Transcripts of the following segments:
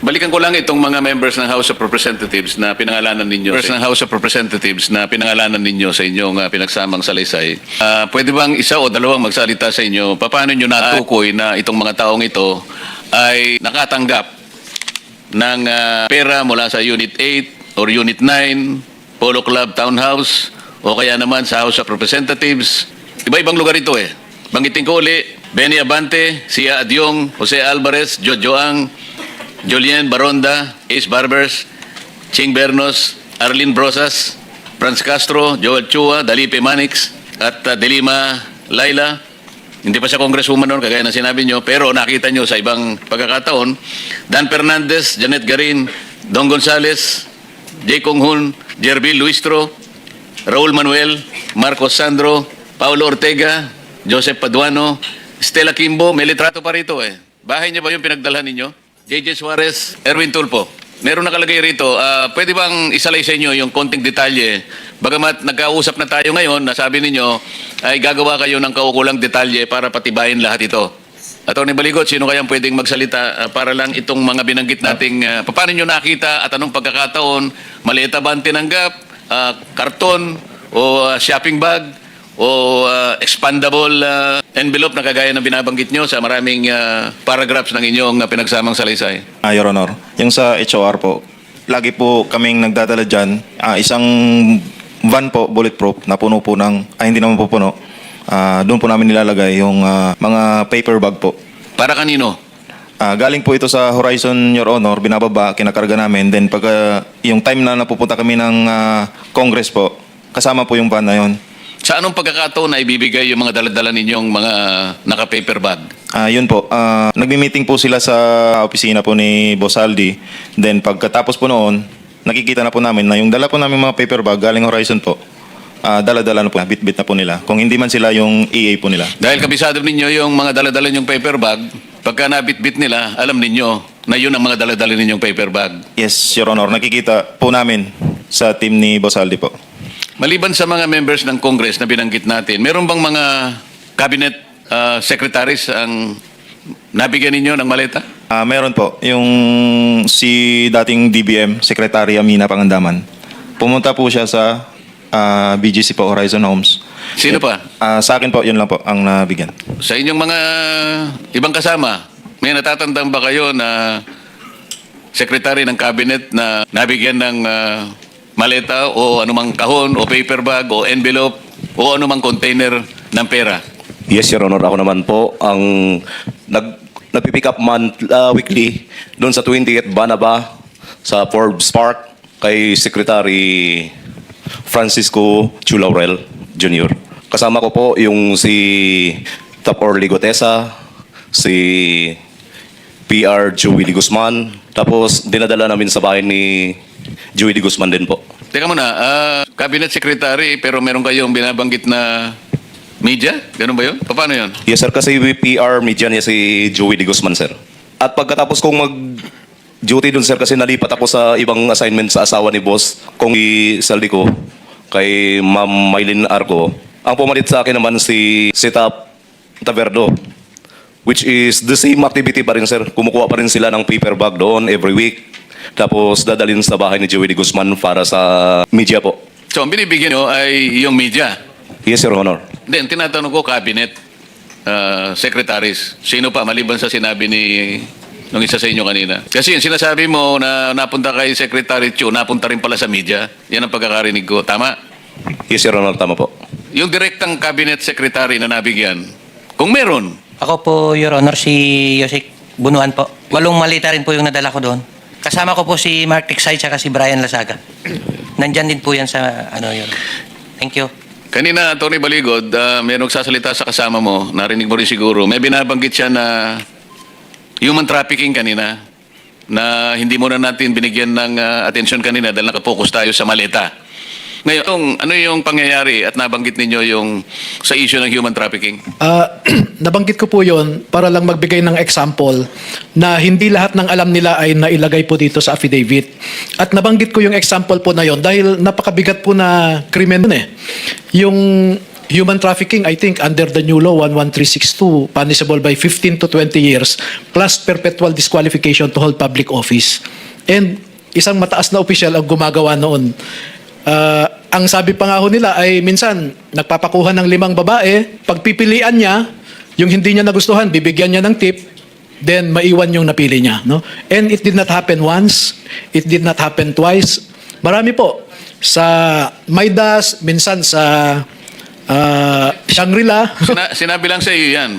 Balikan ko lang itong mga members ng House of Representatives na pinangalanan ninyo. Members ng House of Representatives na pinangalanan ninyo sa inyong pinagsamang salaysay. Pwede bang isa o dalawang magsalita sa inyo? Paano nyo natukoy na itong mga taong ito ay nakatanggap ng pera mula sa Unit 8 or Unit 9, Polo Club Townhouse, o kaya naman sa House of Representatives? Iba-ibang lugar ito eh. Banggitin ko uli, Benny Abante, Sia Adyong, Jose Alvarez, Jojo Ang, Julien Baronda, Ace Barbers, Ching Bernos, Arlene Brosas, Franz Castro, Joel Chua, Dalipe Manix, at Delima Laila. Hindi pa siya congresswoman noon, kagaya na sinabi nyo, pero nakita nyo sa ibang pagkakataon. Dan Fernandez, Janet Garin, Don Gonzales, Jay Kong Hun, Jervil Luistro, Raul Manuel, Marcos Sandro, Paulo Ortega, Joseph Paduano, Stella Kimbo. May litrato pa rito eh. Bahay niya ba yung pinagdalhan ninyo? JJ Suarez, Erwin Tulpo. Meron nakalagay rito, pwede bang isalay sa inyo yung konting detalye? Bagamat nagkausap na tayo ngayon, nasabi ninyo ay gagawa kayo ng kaukulang detalye para patibayin lahat ito. Atty. Baligot, sino kayang pwedeng magsalita para lang itong mga binanggit nating paano nyo nakita at anong pagkakataon, maliit ba ang tinanggap, karton o shopping bag o expandable envelope na kagaya ng binabanggit nyo sa maraming paragraphs ng inyong pinagsamang salaysay? Your Honor, yung sa HOR po, lagi po kaming nagdadala dyan, isang van po, bulletproof, na puno po ng, hindi naman po puno, doon po namin nilalagay yung mga paper bag po. Para kanino? Galing po ito sa Horizon, Your Honor, binababa, kinakarga namin, then pag yung time na napupunta kami ng Congress po, kasama po yung van na yun. Sa anong pagkakataon na ibibigay yung mga daladala ninyong mga naka-paper bag? Yun po, nagmi-meeting po sila sa opisina po ni Boss Aldi. Then pagkatapos po noon, nakikita na po namin na yung dala po namin mga paper bag galing Horizon po, dala-dala na po, bit-bit na po nila. Kung hindi man sila yung EA po nila. Dahil kabisado ninyo yung mga daladala ninyong paper bag, pagka nabit-bit nila, alam ninyo na yun ang mga daladala ninyong paper bag. Yes, Your Honor, nakikita po namin sa team ni Boss Aldi po. Maliban sa mga members ng Congress na binanggit natin, meron bang mga cabinet secretaries ang nabigyan ninyo ng maleta? Meron po, yung si dating DBM, Secretary Amina Pangandaman. Pumunta po siya sa BGC po, Horizon Homes. Sino pa? Sa akin po, yun lang po ang nabigyan. Sa inyong mga ibang kasama, may natatandaan ba kayo na secretary ng cabinet na nabigyan ng maleta o anumang kahon o paper bag o envelope o anumang container ng pera? Yes, Your Honor. Ako naman po ang nagpipick up weekly doon sa 20th Banaba sa Forbes Park kay Secretary Francisco Chu Laurel Jr. Kasama ko po yung si Top Orly Gotesa, si PR Joey de Guzman, tapos dinadala namin sa bahay ni Joey de Guzman din po. Teka muna, cabinet secretary pero meron kayong binabanggit na media? Ganun ba yun? Paano yun? Yes, sir. Kasi PR media niya si Joey de Guzman, sir. At pagkatapos kong mag-duty dun, sir, kasi nalipat ako sa ibang assignment sa asawa ni boss, kung isaldi ko, kay Ma'am Maylin Arco. Ang pumalit sa akin naman si Tap Taverdo, which is the same activity pa rin, sir. Kumukuha pa rin sila ng paper bag doon every week. Tapos dadalhin sa bahay ni Joey de Guzman para sa media po. So, ang binibigyan nyo ay yung media? Yes, Your Honor. Then, tinatanong ko, cabinet secretaries. Sino pa, maliban sa sinabi ni nung isa sa inyo kanina? Kasi yung sinasabi mo na napunta kay Secretary Chu, napunta rin pala sa media. Yan ang pagkakarinig ko. Tama? Yes, Your Honor. Tama po. Yung direktang cabinet secretary na nabigyan, kung meron, Ako po, Your Honor, si Yosik Bunuan po. 8 malita rin po yung nadala ko doon. Kasama ko po si Mark Tiksay at si Brian Lasaga. Nandyan din po yan sa yun. Thank you. kanina, Tony Baligod, may nagsasalita sa kasama mo, narinig mo rin siguro, may binabanggit siya na human trafficking kanina, na hindi mo na natin binigyan ng atensyon kanina dahil nakapokus tayo sa maleta. Ngayon, ano yung pangyayari at nabanggit ninyo yung sa issue ng human trafficking? Nabanggit ko po yon para lang magbigay ng example na hindi lahat ng alam nila ay nailagay po dito sa affidavit. At nabanggit ko yung example po na yon dahil napakabigat po na krimen yun eh. Yung human trafficking, I think, under the new law 11362, punishable by 15 to 20 years plus perpetual disqualification to hold public office. And isang mataas na opisyal ang gumagawa noon. Ang sabi pa nga ho nila ay minsan nagpapakuha ng 5 babae, pagpipilian niya, yung hindi niya nagustuhan, bibigyan niya ng tip, then maiwan yung napili niya. No? And it did not happen once, it did not happen twice. Marami po. Sa Maidas, minsan sa Shangri-La. Sinabi lang sa iyo yan.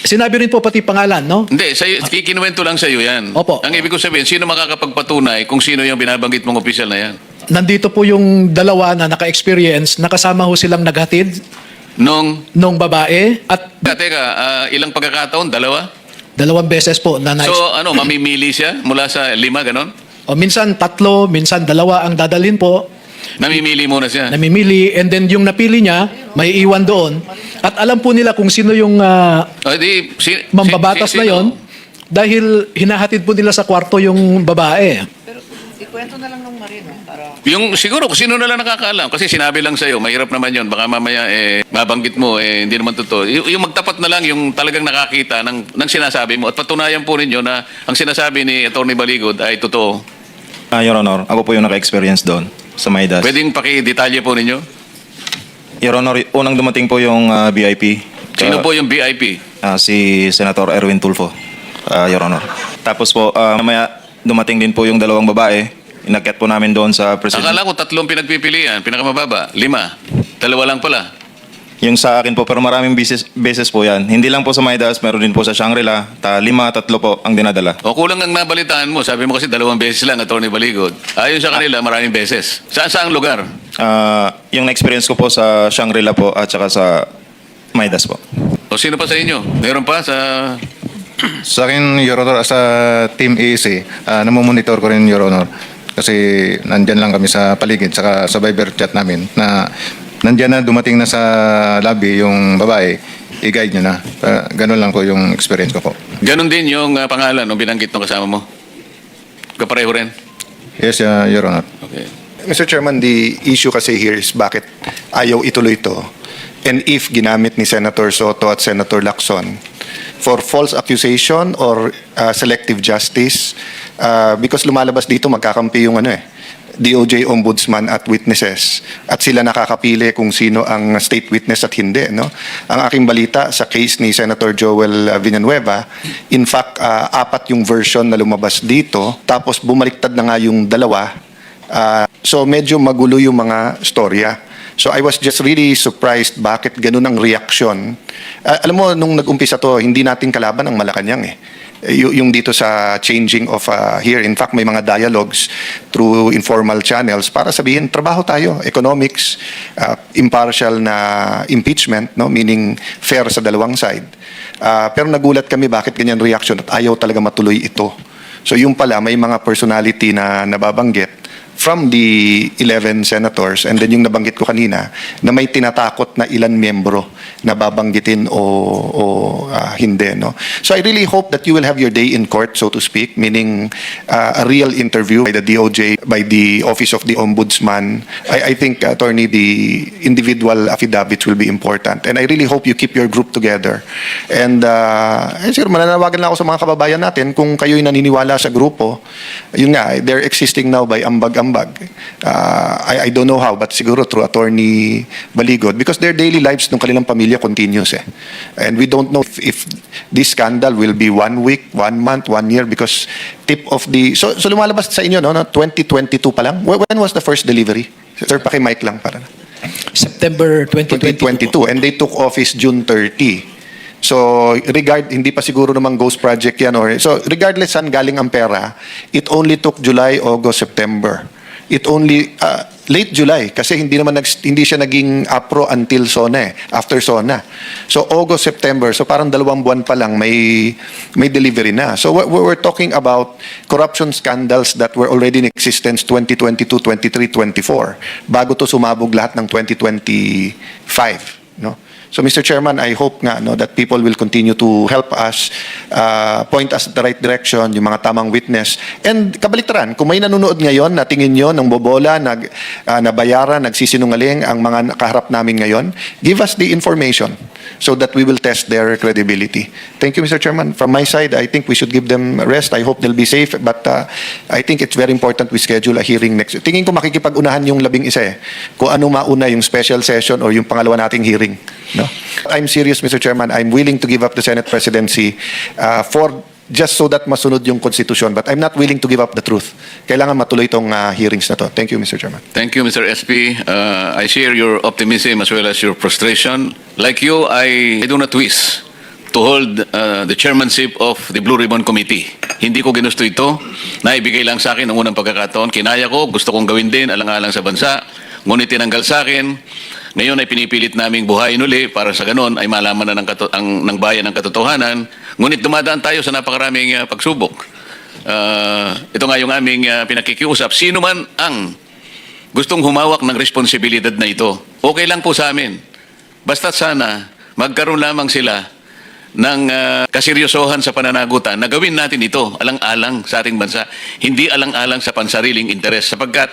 Sinabi rin po pati pangalan, no? Hindi, kikinuwento lang sa iyo yan. Opo. Ang ibig ko sabihin, sino makakapagpatunay kung sino yung binabanggit mong opisyal na yan? Nandito po yung dalawa na naka-experience, nakasama ho silang naghatid nung babae at Teka, ilang pagkakataon? 2? 2 beses po na So, mamimili siya mula sa 5, ganon? o minsan 3, minsan 2 ang dadalhin po. Namimili muna siya. Namimili, and then yung napili niya, may iwan doon. At alam po nila kung sino yung mambabatas na yon dahil hinahatid po nila sa kwarto yung babae. Yung siguro kung sino na lang nakakaalam kasi sinabi lang sa iyo, mahirap naman 'yon. Baka mamaya mabanggit mo hindi naman totoo. Yung magtapat na lang yung talagang nakakita ng sinasabi mo at patunayan po ninyo na ang sinasabi ni Attorney Baligod ay totoo. Your Honor, ako po yung naka-experience doon sa Maidas. Pwedeng paki-detalye po ninyo? Your Honor, unang dumating po yung VIP. Sino po yung VIP? Si Senator Erwin Tulfo, Your Honor. Tapos po, mamaya dumating din po yung 2 babae. Inakyat po namin doon sa president. Akala ko 3 pinagpipilian, pinakamababa, 5. 2 lang pala. Yung sa akin po, pero maraming beses po yan. Hindi lang po sa Maidas, meron din po sa Shangri-La. 5, 3 po ang dinadala. O kulang ang nabalitaan mo. Sabi mo kasi 2 beses lang, Attorney Baligod. Ayon sa kanila, maraming beses. Saan lugar? Yung na-experience ko po sa Shangri-La po at saka sa Maidas po. O sino pa sa inyo? Meron pa sa... Sa akin, Your Honor, as a Team EAC, namomonitor ko rin, Your Honor. Kasi nandyan lang kami sa paligid, saka sa Viber chat namin, na nandyan na, dumating na sa lobby yung babae, i-guide nyo na. Ganun lang po yung experience ko po. Ganon din yung pangalan ng binanggit ng kasama mo? Kapareho rin? Yes, Your Honor. Okay. Mr. Chairman, the issue kasi here is bakit ayaw ituloy ito. And if ginamit ni Senator Soto at Senator Lacson for false accusation or selective justice, because lumalabas dito magkakampi yung DOJ ombudsman at witnesses at sila nakakapili kung sino ang state witness at hindi, no? Ang aking balita sa case ni Senator Joel Villanueva, in fact 4 yung version na lumabas dito, tapos bumaliktad na nga yung 2. So medyo magulo yung mga storya. So I was just really surprised bakit ganun ang reaction. Alam mo, nung nag-umpisa to, hindi natin kalaban ang Malacanang yung dito sa changing of here. In fact, may mga dialogues through informal channels para sabihin, trabaho tayo, economics, impartial na impeachment, no? Meaning fair sa dalawang side. Pero nagulat kami bakit ganyan reaction at ayaw talaga matuloy ito. So yung pala, may mga personality na nababanggit from the 11 senators, and then yung nabanggit ko kanina, na may tinatakot na ilan miyembro na babanggitin o hindi. No? So I really hope that you will have your day in court, so to speak, meaning a real interview by the DOJ, by the Office of the Ombudsman. I think, Attorney, the individual affidavits will be important. And I really hope you keep your group together. And siguro mananawagan lang ako sa mga kababayan natin, kung kayo'y naniniwala sa grupo, yun nga, they're existing now by ambag-ambag. I don't know how, but siguro through Attorney Baligod, because their daily lives ng kanilang pamilya continues and we don't know if this scandal will be 1 week, 1 month, 1 year, because tip of the so lumalabas sa inyo no 2022 pa lang. When was the first delivery? Sir, paki-mic lang para September 2022. And they took office June 30. So hindi pa siguro namang ghost project yan, so regardless saan galing ang pera, it only took July, August, September. It only late July kasi hindi siya naging APRO until SONA, after SONA. So August, September, so parang 2 buwan pa lang may delivery na. So we're talking about corruption scandals that were already in existence 2022, 23, 24 bago to sumabog lahat ng 2025, no? So Mr. Chairman, I hope nga no, that people will continue to help us, point us at the right direction, yung mga tamang witness. And kabaliktaran, kung may nanonood ngayon na tingin nyo ng bobola, nabayaran, nagsisinungaling ang mga nakaharap namin ngayon, give us the information so that we will test their credibility. Thank you, Mr. Chairman. From my side, I think we should give them rest. I hope they'll be safe. But I think it's very important we schedule a hearing next. Tingin ko makikipag-unahan yung 11 eh. Kung ano mauna yung special session or yung pangalawa nating hearing. No? I'm serious, Mr. Chairman. I'm willing to give up the Senate presidency for just so that masunod yung konstitusyon. But I'm not willing to give up the truth. Kailangan matuloy itong hearings na to. Thank you, Mr. Chairman. Thank you, Mr. SP. I share your optimism as well as your frustration. Like you, I do not wish to hold the chairmanship of the Blue Ribbon Committee. Hindi ko ginusto ito. Naibigay lang sa akin ang unang pagkakataon. Kinaya ko, gusto kong gawin din, alang-alang sa bansa. Ngunit tinanggal sa akin. Ngayon ay pinipilit naming buhayin uli para sa ganon ay malaman na ng bayan ang katotohanan. Ngunit dumadaan tayo sa napakaraming pagsubok. Ito nga yung aming pinakikiusap. Sino man ang gustong humawak ng responsibilidad na ito, okay lang po sa amin. Basta't sana magkaroon lamang sila ng kaseryosohan sa pananagutan na gawin natin ito alang-alang sa ating bansa. Hindi alang-alang sa pansariling interes sapagkat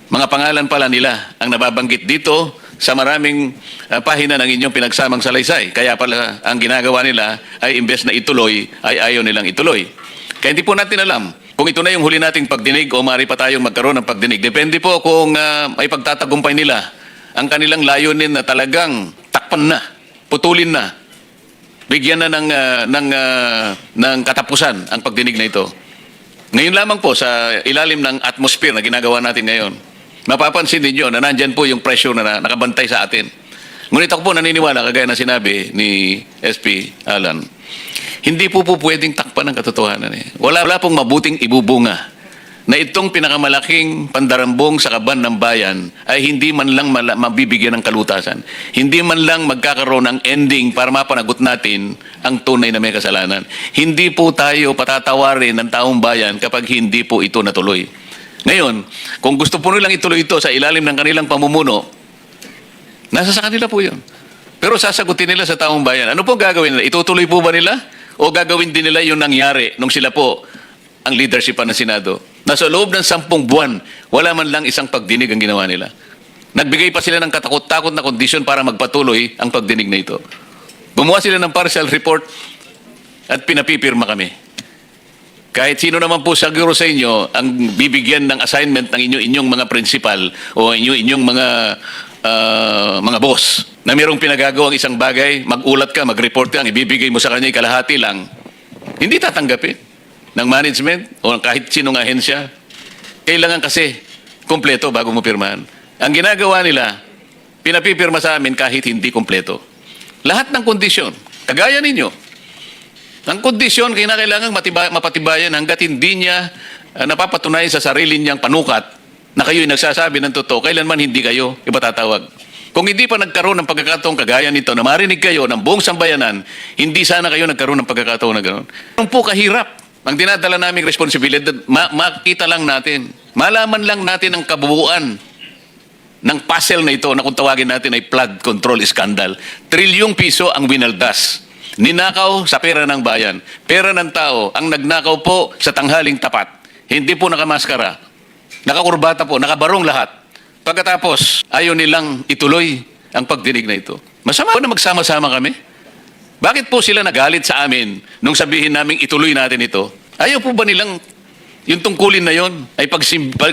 mga pangalan pala nila ang nababanggit dito sa maraming pahina ng inyong pinagsamang salaysay. Kaya pala ang ginagawa nila ay imbes na ituloy, ay ayaw nilang ituloy. Kaya hindi po natin alam kung ito na yung huli nating pagdinig o maaari pa tayong magkaroon ng pagdinig. Depende po kung may pagtatagumpay nila ang kanilang layunin na talagang takpan na, putulin na, bigyan na ng katapusan ang pagdinig na ito. Ngayon lamang po sa ilalim ng atmosphere na ginagawa natin ngayon, mapapansin ninyo na nandyan po yung pressure na nakabantay sa atin. Ngunit ako po naniniwala, kagaya na sinabi ni SP Alan, hindi po pwedeng takpan ng katotohanan. Wala pong mabuting ibubunga na itong pinakamalaking pandarambong sa kaban ng bayan ay hindi man lang mabibigyan ng kalutasan. Hindi man lang magkakaroon ng ending para mapanagot natin ang tunay na may kasalanan. Hindi po tayo patatawarin ng taong bayan kapag hindi po ito natuloy. Ngayon, kung gusto po nilang ituloy ito sa ilalim ng kanilang pamumuno, nasa sa kanila po yun. Pero sasagutin nila sa taong bayan. Ano po gagawin nila? Itutuloy po ba nila? O gagawin din nila yung nangyari nung sila po ang leadership ng Senado? Na sa loob ng 10 buwan, wala man lang isang pagdinig ang ginawa nila. Nagbigay pa sila ng katakot-takot na kondisyon para magpatuloy ang pagdinig na ito. Gumawa sila ng partial report at pinapipirma kami. Kahit sino naman po siguro sa inyo ang bibigyan ng assignment ng inyong mga principal o inyong mga boss na mayroong pinagagawang isang bagay, magulat ka, mag-report ka, ang ibibigay mo sa kanya kalahati lang, hindi tatanggapin ng management o kahit sinong ahensya. Kailangan kasi kompleto bago mo pirmahan. Ang ginagawa nila, pinapipirma sa amin kahit hindi kompleto. Lahat ng kondisyon, kagaya ninyo, ang kondisyon kailangan mapatibayan hanggat hindi niya napapatunayan sa sarili niyang panukat na kayo'y nagsasabi ng totoo, kailanman hindi kayo ipatatawag. Kung hindi pa nagkaroon ng pagkakataong kagaya nito na marinig kayo ng buong sambayanan, hindi sana kayo nagkaroon ng pagkakataon na gano'n. Ano po kahirap ang dinadala naming responsibilidad, makita lang natin, malaman lang natin ang kabuuan ng puzzle na ito na kung tawagin natin ay flood control scandal. Trilyong piso ang winaldas. Ninakaw sa pera ng bayan. Pera ng tao ang nagnakaw po sa tanghaling tapat. Hindi po nakamaskara. Nakakurbata po, nakabarong lahat. Pagkatapos, ayaw nilang ituloy ang pagdinig na ito. Masama po na magsama-sama kami. Bakit po sila nagalit sa amin nung sabihin naming ituloy natin ito? Ayaw po ba nilang yung tungkulin na yon ay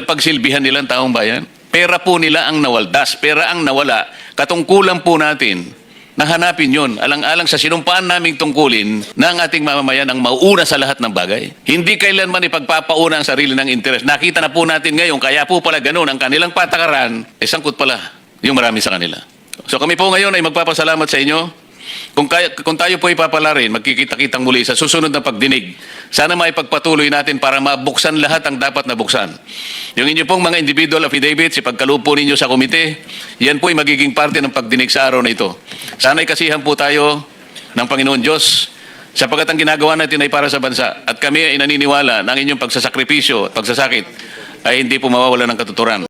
pagsilbihan nilang taong bayan? Pera po nila ang nawaldas, pera ang nawala. Katungkulan po natin na hanapin yon alang-alang sa sinumpaan naming tungkulin na ang ating mamamayan ang mauuna sa lahat ng bagay. Hindi kailanman ipagpapauna ang sarili ng interes. Nakita na po natin ngayon, kaya po pala ganun ang kanilang patakaran, sangkot pala yung marami sa kanila. So kami po ngayon ay magpapasalamat sa inyo. Kung tayo po ipapalarin, magkikita-kitang muli sa susunod na pagdinig. Sana maipagpatuloy natin para mabuksan lahat ang dapat na buksan. Yung inyo pong mga individual affidavits, ipagkaloob po ninyo sa komite, yan po ay magiging parte ng pagdinig sa araw na ito. Sana'y kasihan po tayo ng Panginoon Diyos sapagkat ang ginagawa natin ay para sa bansa. At kami ay naniniwala na ang inyong pagsasakripisyo at pagsasakit ay hindi po mawawala ng katuturan.